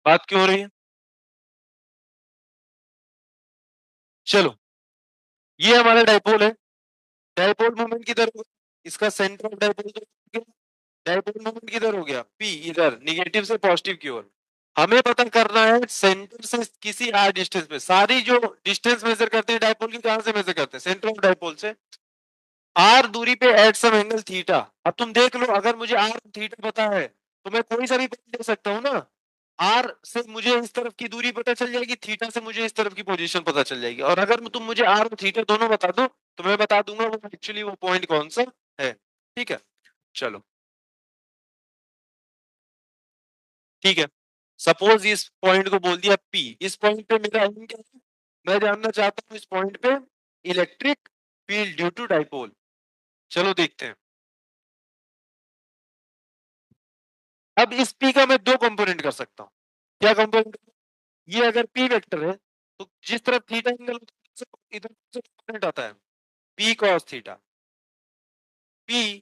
बात क्यों हो रही है? चलो, ये हमारा डाइपोल है। डाइपोल मोमेंट किधर होगा? इसका सेंटर ऑफ डाइपोल तो डाइपोल मोमेंट किधर हो गया? पी, इधर निगेटिव से पॉजिटिव की ओर। हमें पता करना है सेंटर से किसी आर डिस्टेंस पे। सारी जो डिस्टेंस मेजर करते हैं डाइपोल की, कहां से मेजर करते हैं? सेंटर ऑफ डाइपोल से आर दूरी पे एट सम एंगल थीटा। अब तुम देख लो, अगर मुझे आर थीटा पता है तो मैं कोई सा भी पॉइंट ले सकता हूँ ना। आर से मुझे इस तरफ की दूरी पता चल जाएगी, थीटा से मुझे इस तरफ की पोजीशन पता चल जाएगी। और अगर तुम मुझे आर और थीटा दोनों बता दो तो मैं बता दूंगा वो एक्चुअली वो पॉइंट कौन सा है। ठीक है, चलो ठीक है। सपोज इस पॉइंट को बोल दिया पी। इस पॉइंट पे मेरा एम क्या है? मैं जानना चाहता हूँ इस पॉइंट पे electric field due to dipole. चलो देखते हैं। अब इस पी का मैं दो कंपोनेंट कर सकता हूँ। क्या कंपोनेंट? ये अगर पी वेक्टर है तो जिस तरफ थीटा एंगल इधर से कंपोनेंट आता है P cos theta. P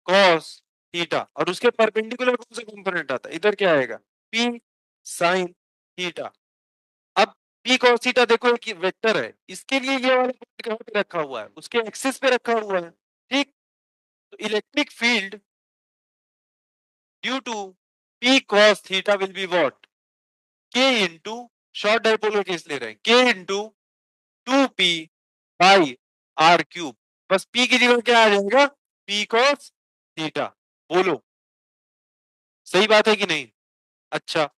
cos theta. और उसके परपेंडिकुलर कौन सा कंपोनेंट आता है? इधर क्या आएगा? P sine theta. अब पी कॉस थीटा देखो एक वेक्टर है, इसके लिए ये वाला पॉइंट कहां पे रखा हुआ है? उसके एक्सिस पे रखा हुआ है। ठीक। तो electric field due to p cos theta will be what? K into, short dipole का केस ले रहे हैं, k into 2p by are cube. बस p की जगह क्या आ जाएगा? p cos theta. बोलो सही बात है कि नहीं? अच्छा,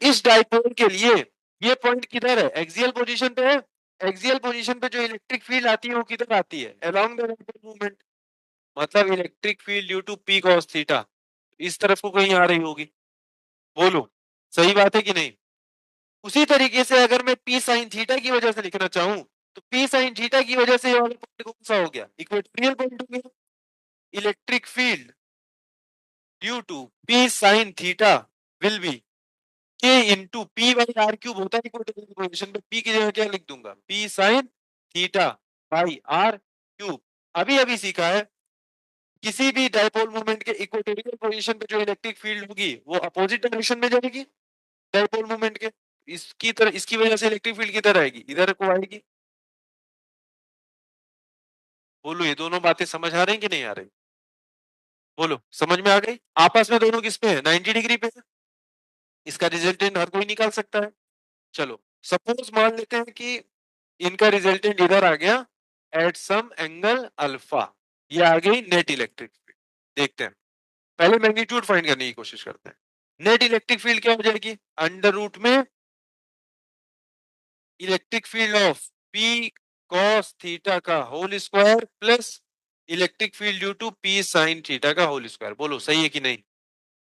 इस डाइपोल के लिए ये पॉइंट किधर है? एक्सियल पोजीशन पे है। एक्सियल पोजीशन पे जो इलेक्ट्रिक फील्ड आती है वो किधर आती है? Along the dipole movement. मतलब electric field due to p cos theta इस तरफ को कहीं आ रही होगी। बोलो सही बात है कि नहीं? उसी तरीके से अगर मैं p sin थीटा की वजह से लिखना चाहूं तो p sin थीटा की वजह से ये वाला पॉइंट कौन सा हो गया? इक्वेटोरियल पॉइंट हो गया। Electric field due to p sin theta will be k into p by are cube. होता है इक्वेटोरियल पोजीशन पे p की जगह क्या लिख दूंगा? p sin theta by are cube. अभी अभी सीखा है किसी भी डाइपोल मोमेंट के इक्वेटोरियल पोजीशन पे जो इलेक्ट्रिक फील्ड होगी वो अपोजिट डायरेक्शन में जाएगी डाइपोल मोमेंट के। इसकी तरह इसकी वजह से इलेक्ट्रिक फील्ड किधर आएगी? इधर को आएगी। बोलो ये दोनों बातें समझ आ रही कि नहीं आ रही? बोलो समझ में आ गई? आपस में दोनों किस पे है? 90 डिग्री पे है। इसका रिजल्टेंट हर कोई निकाल सकता है। चलो सपोज मान लेते हैं कि इनका रिजल्टेंट इधर आ गया एट सम एंगल अल्फा। ये आ गई नेट इलेक्ट्रिक फील्ड। देखते हैं, पहले मैग्नीट्यूड फाइंड करने की कोशिश करते हैं। नेट इलेक्ट्रिक फील्ड क्या हो जाएगी? अंडर रूट में electric field of P cos theta का whole square plus electric field due to P sine theta का होल स्क्वायर। बोलो सही है कि नहीं?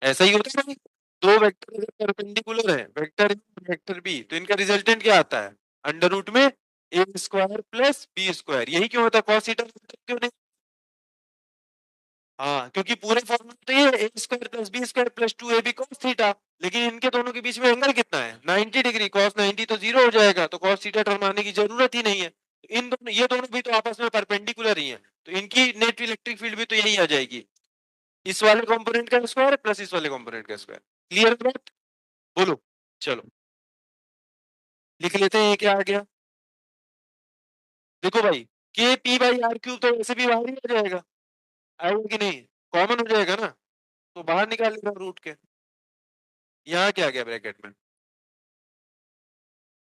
ऐसा ही होता है ना? दो वेक्टर अगर परपेंडिकुलर है, वेक्टर ए वेक्टर बी, तो इनका रिजल्टेंट क्या आता है? अंडर रूट में ए स्क्वायर प्लस बी स्क्वायर। यही क्यों होता है? कॉस थीटा क्यों नहीं? हाँ, क्योंकि पूरे फॉर्मूला तो ये A square plus B square plus 2ab cos theta. लेकिन इनके दोनों के बीच में एंगल कितना है? 90 डिग्री। cos 90 तो जीरो हो जाएगा, तो cos थीटा टर्म आने की जरूरत ही नहीं है। इन दोनों, ये दोनों भी तो आपस में परपेंडिकुलर ही है, तो इनकी नेट इलेक्ट्रिक फील्ड भी तो यही आ जाएगी, इस वाले कंपोनेंट का स्क्वायर प्लस इस वाले कंपोनेंट का स्क्वायर। क्लियर बात? बोलो। चलो लिख लेते हैं, ये क्या आ गया? देखो भाई, के पी बाई आर क्यूब तो वैसे भी बाहर ही आ जाएगा, आएगा कि नहीं? कॉमन हो जाएगा ना, तो बाहर निकाल लेगा रूट के। यहाँ क्या आ गया ब्रैकेट में?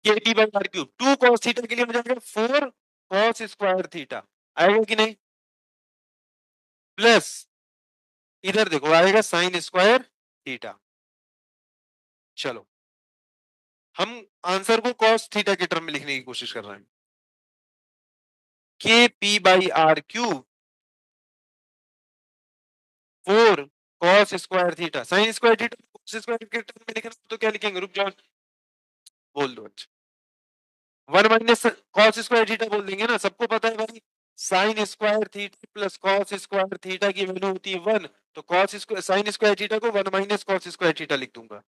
K P by are cube. 2 cos theta के लिए हो जाएगा 4 cos स्क्वायर थीटा। आएगा कि नहीं? प्लस इधर देखो आएगा साइन स्क्वायर थीटा। चलो हम आंसर को cos थीटा के टर्म में लिखने की कोशिश कर रहे हैं। K P by are cube 4 cos square theta. Sine square theta cos square के टर्म में लिखना तो क्या लिखेंगे? रुक जाओ, बोल दो। अच्छा, 1 माइनस cos स्क्वायर थीटा बोल देंगे ना, सबको पता है भाई sign square theta plus cos square theta की वैल्यू होती है 1। तो cos square sine square theta को 1 माइनस cos स्क्वायर थीटा लिख दूंगा।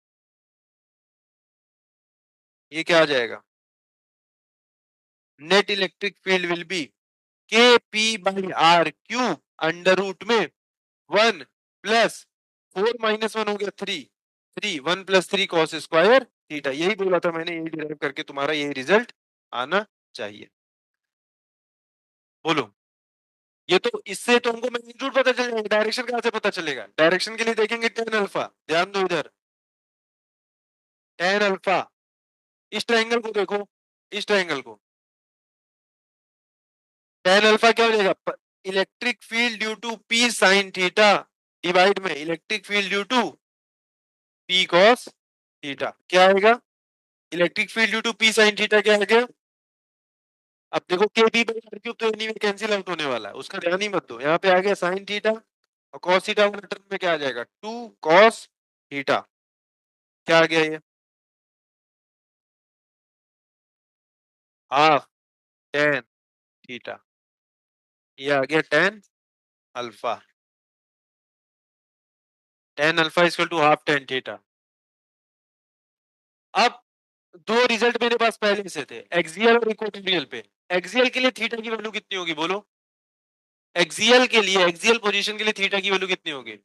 ये क्या आ जाएगा? Net electric field will be K P by are cube under root में 1 प्लस 4 माइनस 1 हो गया 3 3 1 + 3 cos स्क्वायर थीटा, यही बोला था मैंने, यही डिराइव करके तुम्हारा यही रिजल्ट आना चाहिए। बोलो, ये तो इससे तो हमको मैग्नीट्यूड पता चल जाएगा, डायरेक्शन कहाँ से पता चलेगा? डायरेक्शन के लिए देखेंगे tan अल्फा, ध्यान दो इधर, tan अल्फा, इस ट्रायंगल को देखो, इस ट्रायंगल को, tan अल्फा क्या हो जाएगा? Electric field due to p sin theta divide में electric field due to p cos theta, क्या आएगा? Electric field due to p sin theta क्या आएगा? अब देखो K B by are cube तो एनीवे कैंसिल आउट होने वाला है, उसका ध्यान ही मत दो, यहाँ पे आ गया साइन थीटा और कॉस थीटा वाला टर्म में क्या आ जाएगा? 2 cos थीटा, क्या आ गया ये? हाफ tan थीटा, ये आ गया alpha tan alpha equal to half tan theta. अब दो रिजल्ट मेरे पास पहले से थे, एक्सियल और इक्वेटोरियल पे। एक्सियल के लिए थीटा की वैल्यू कितनी होगी बोलो? एक्सियल के लिए, एक्सियल पोजीशन के लिए थीटा की वैल्यू कितनी होगी?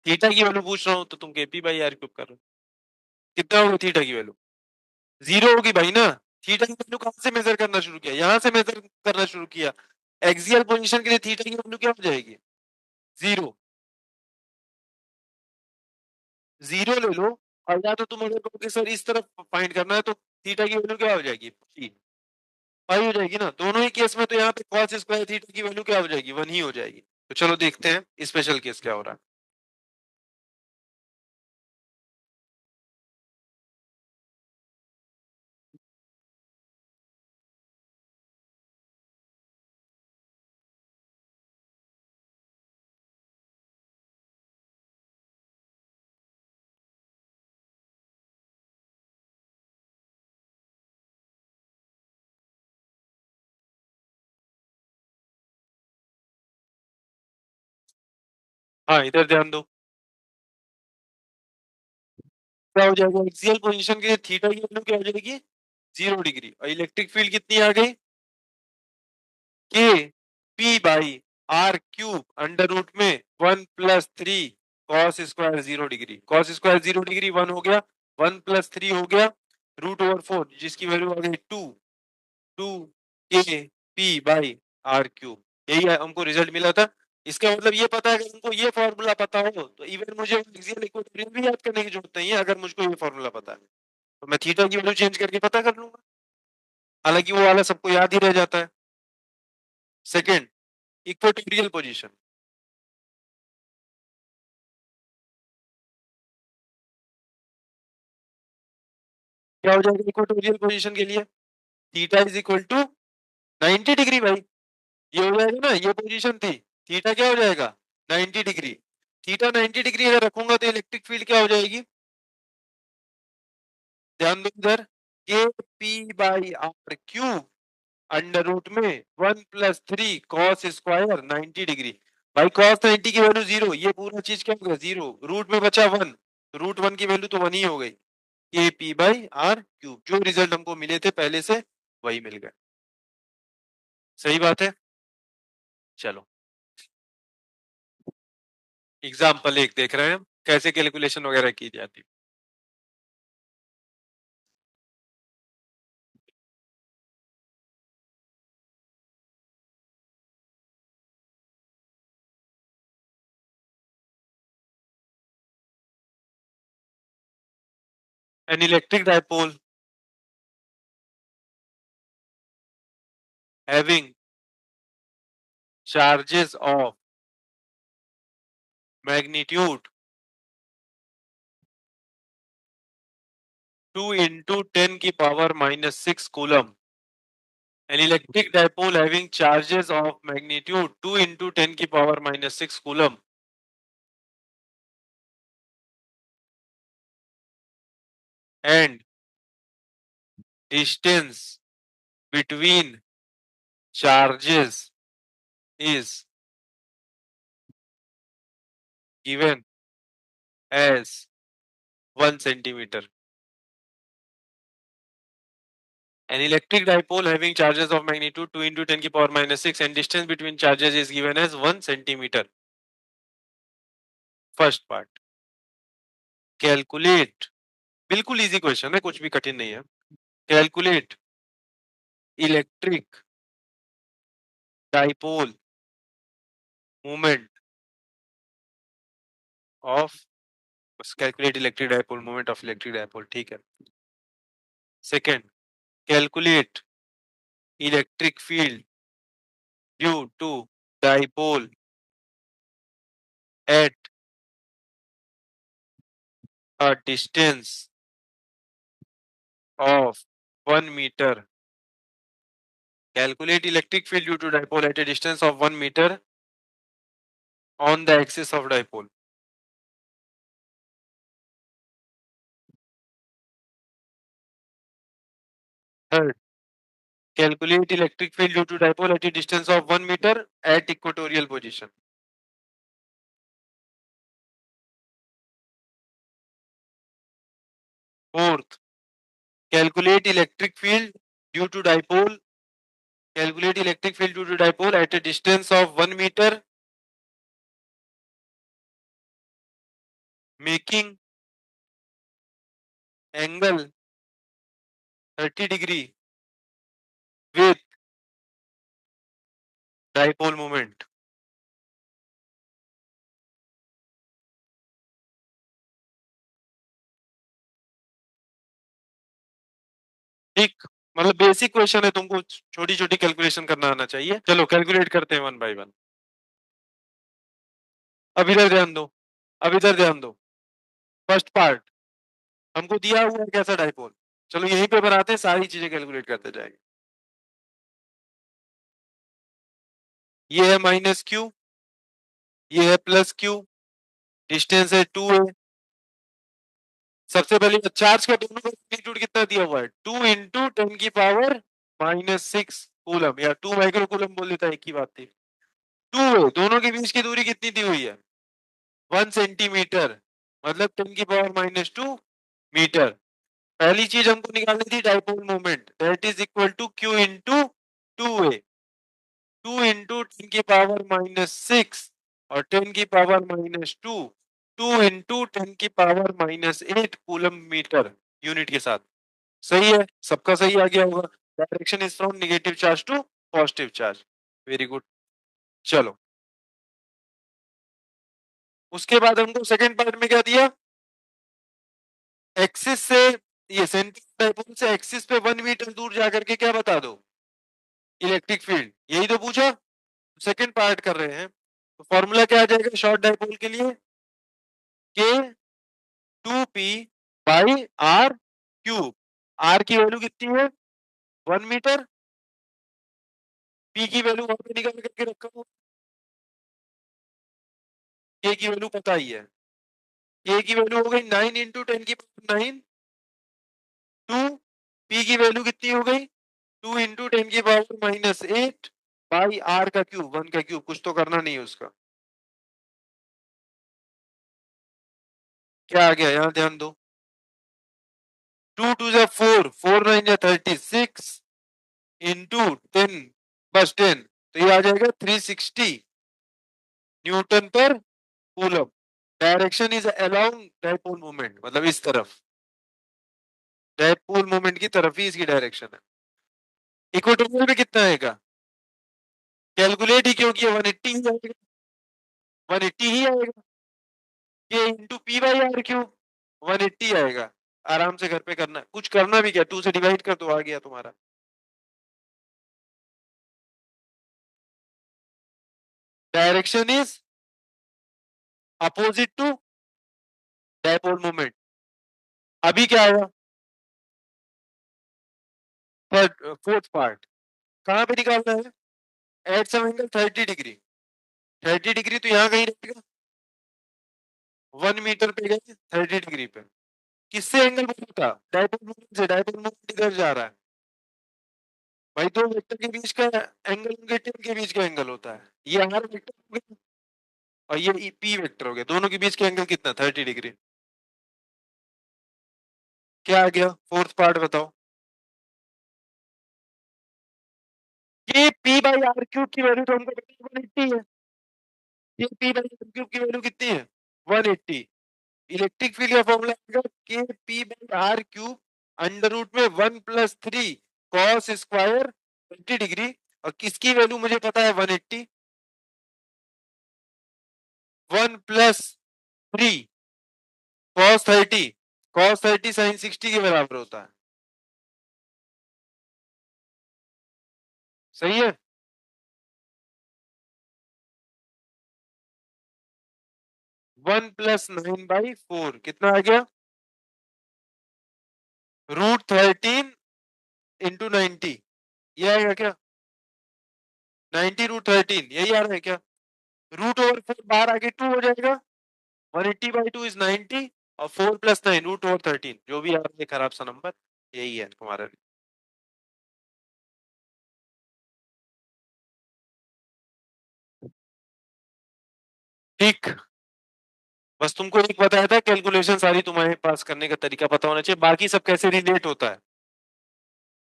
थीटा की वैल्यू पूछ रहा हूं तो तुम केपी बाई आर क्यूब कर रहे हो, कितना होगी थीटा की वैल्यू? जीरो होगी भाई ना। थीटा की वैल्यू कहां से मेजर करना शुरू किया? यहां से मेजर करना शुरू किया। एक्सियल पोजीशन के लिए थीटा की वैल्यू क्या हो जाएगी? जीरो। जीरो ले लो, और या तो तुम अगर कहोगे सर इस तरफ फाइंड करना है तो थीटा की वैल्यू क्या हो जाएगी? पाई हो जाएगी ना। दोनों ही केस में तो यहाँ पे cos स्क्वायर थीटा की वैल्यू क्या हो जाएगी? 1 ही हो जाएगी। तो चलो देखते हैं स्पेशल केस क्या हो रहा है। हाँ इधर ध्यान दो, क्या हो जाएगा? एक्सियल पोजीशन के लिए थीटा की वैल्यू क्या हो जाएगी? 0 डिग्री। और इलेक्ट्रिक फील्ड कितनी आ गई? K P by are cube under root में 1 + 3 cos square 0 degree. cos square 0 degree 1 हो गया, 1 + 3 हो गया, √/4 जिसकी वैल्यू आ गई 2, 2 के पी बाई आर क्यूब। यही हमको रिजल्ट मिला था। इसका मतलब ये पता है, अगर हमको ये फॉर्मूला पता हो तो इवन मुझे एक्सियल इक्वेटोरियल भी याद करने की जरूरत नहीं है। अगर मुझको ये फॉर्मूला पता है तो मैं थीटा की वैल्यू चेंज करके पता कर लूंगा, हालांकि वो वाला सबको याद ही रह जाता है। सेकेंड, इक्वेटोरियल पोजीशन, क्या हो जाएगा इक्वेटोरियल पोजीशन के लिए? Theta is equal to 90 degree भाई, ये हो जाएगा ना, ये पोजीशन थी, थीटा क्या हो जाएगा? 90 डिग्री। थीटा 90 डिग्री अगर रखूंगा तो इलेक्ट्रिक फील्ड क्या हो जाएगी? ध्यान दो इधर, k P by are cube under root में 1 + 3 cos स्क्वायर 90 डिग्री। भाई cos 90 की वैल्यू 0, ये पूरा चीज क्या हो गया? 0, रूट में बचा 1, √1 की वैल्यू तो 1 ही हो गई। K P by are cube, जो रिजल्ट हमको मिले थे पहले से वही मिल गए। सही बात है। चलो एग्जाम्पल एक देख रहे हैं कैसे कैलकुलेशन वगैरह की जाती है। An electric dipole having charges of magnitude 2 × 10⁻⁻6 coulomb. An electric dipole having charges of magnitude 2 × 10⁻⁻6 coulomb and distance between charges is given as 1 centimeter. An electric dipole having charges of magnitude 2 × 10⁻⁻6 and distance between charges is given as 1 centimeter. First part. Calculate, बिल्कुल easy question है, कुछ भी कठिन नहीं है। Calculate electric dipole moment of, calculate electric dipole moment of electric dipole, ठीक है। Second, calculate electric field due to dipole at a distance of 1 meter. Calculate electric field due to dipole at a distance of 1 meter on the axis of dipole. Third, calculate electric field due to dipole at a distance of 1 meter at equatorial position. Fourth, calculate electric field due to dipole. Calculate electric field due to dipole at a distance of 1 meter, making angle 30 degree with dipole moment. ठीक, मतलब basic question है, तुमको छोटी छोटी calculation करना आना चाहिए। चलो कैलकुलेट करते हैं वन बाय वन। अब इधर ध्यान दो, अब इधर ध्यान दो। फर्स्ट पार्ट, हमको दिया हुआ है कैसा डाइपोल, चलो यहीं पे बनाते हैं, सारी चीजें कैलकुलेट करते जाएंगे। ये है माइनस क्यू, ये है प्लस क्यू, डिस्टेंस है 2a। सबसे पहले चार्ज का दोनों का मैग्नीट्यूड कितना दिया हुआ है, 2 × 10⁻⁶ कूलम, या 2 माइक्रो कूलम बोल देता है, एक ही बात थी। 2 दोनों के बीच की दूरी कितनी दी हुई है, 1 सेंटीमीटर, मतलब 10⁻⁻2 मीटर। पहली चीज हमको निकालनी थी dipole moment, that is equal to Q into 2a। 2 × 10⁻⁶ और 10⁻⁻2, 2 × 10⁻⁸ कूलम मीटर यूनिट के साथ। सही है, सबका सही आ गया होगा। Direction is from negative charge to positive charge. Very good. चलो उसके बाद हमको सेकंड पार्ट में क्या दिया, एक्सिस से, ये सेंटर डाइपोल से एक्सिस पे 1 मीटर दूर जाकर के क्या बता दो, इलेक्ट्रिक फील्ड, यही तो पूछा। सेकंड पार्ट कर रहे हैं, तो फॉर्मूला क्या आ जाएगा शॉर्ट डाइपोल के लिए, के 2p/r³। आर की वैल्यू कितनी है, 1 मीटर। पी की वैल्यू वहां पे निकाल करके रखा हूं, के की वैल्यू पता ही है। के की वैल्यू हो गई 9 × 10⁹ 2। पी की वैल्यू कितनी हो गई, 2 × 10⁻⁸ बाई आर का क्यूब, 1 का क्यूब, कुछ तो करना नहीं है उसका। क्या आ गया, यहाँ ध्यान दो, 2 × 2 = 4, 4 × 9 = 36 इंटू 10, बस 10, तो ये आ जाएगा 360 न्यूटन पर coulomb. Direction is along dipole moment, मतलब इस तरफ, डाइपोल मोमेंट की तरफ ही इसकी डायरेक्शन है। इक्वेटोरियल में कितना आएगा, कैलकुलेट ही क्यों किया, 180 ही आएगा, 180 ही आएगा। ये इंटू p/r³ 180 आएगा। आराम से घर पे करना, कुछ करना भी क्या, 2 से डिवाइड कर दो, आ गया तुम्हारा। Direction is opposite to dipole moment. अभी क्या आया, थर्ड फोर्थ पार्ट, कहां पे निकालना है, at some angle 30 degree. 30 degree तो यहाँ कहीं रहेगा, 1 मीटर पे गए 30 डिग्री पे, किससे एंगल बना था, डाइपोल मोमेंट से। डाइपोल मोमेंट इधर जा रहा है भाई, दो वेक्टर के बीच का एंगल उनके टेन के बीच का एंगल होता है। ये आर वेक्टर हो गया और ये पी वेक्टर हो गया, दोनों के बीच का एंगल कितना, 30 डिग्री। क्या आ गया, फोर्थ पार्ट बताओ, ये p/r³ की वैल्यू तो हमको पता है 180 है, ये p/r³ की वैल्यू कितनी है, 180। इलेक्ट्रिक फील्ड का फॉर्मूला आएगा k P by are cube under root में 1+3 कॉस स्क्वायर 20 डिग्री, और किसकी वैल्यू मुझे पता है 180, 1+3 cos 30 sin 60 के बराबर होता है। सही है। 1+9/4 कितना आ गया, √13 इंटू 90, ये आएगा क्या, 90 √13, यही आ रहा है क्या, √4 बाहर आके 2 हो जाएगा, 180/2 इज 90, और 4+9 √13, जो भी आ रहा है खराब सा नंबर, यही है हमारा। ठीक, बस तुमको एक बताया था, कैलकुलेशन सारी तुम्हारे पास करने का तरीका पता होना चाहिए, बाकी सब कैसे रिलेट होता है।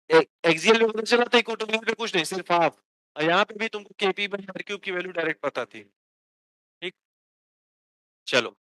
एक्सियल में पता चला था, इक्वेटोरियल में कुछ नहीं, सिर्फ हाफ, और यहाँ पे भी तुमको केपी बाई आर क्यूब की वैल्यू डायरेक्ट पता थी। ठीक, चलो।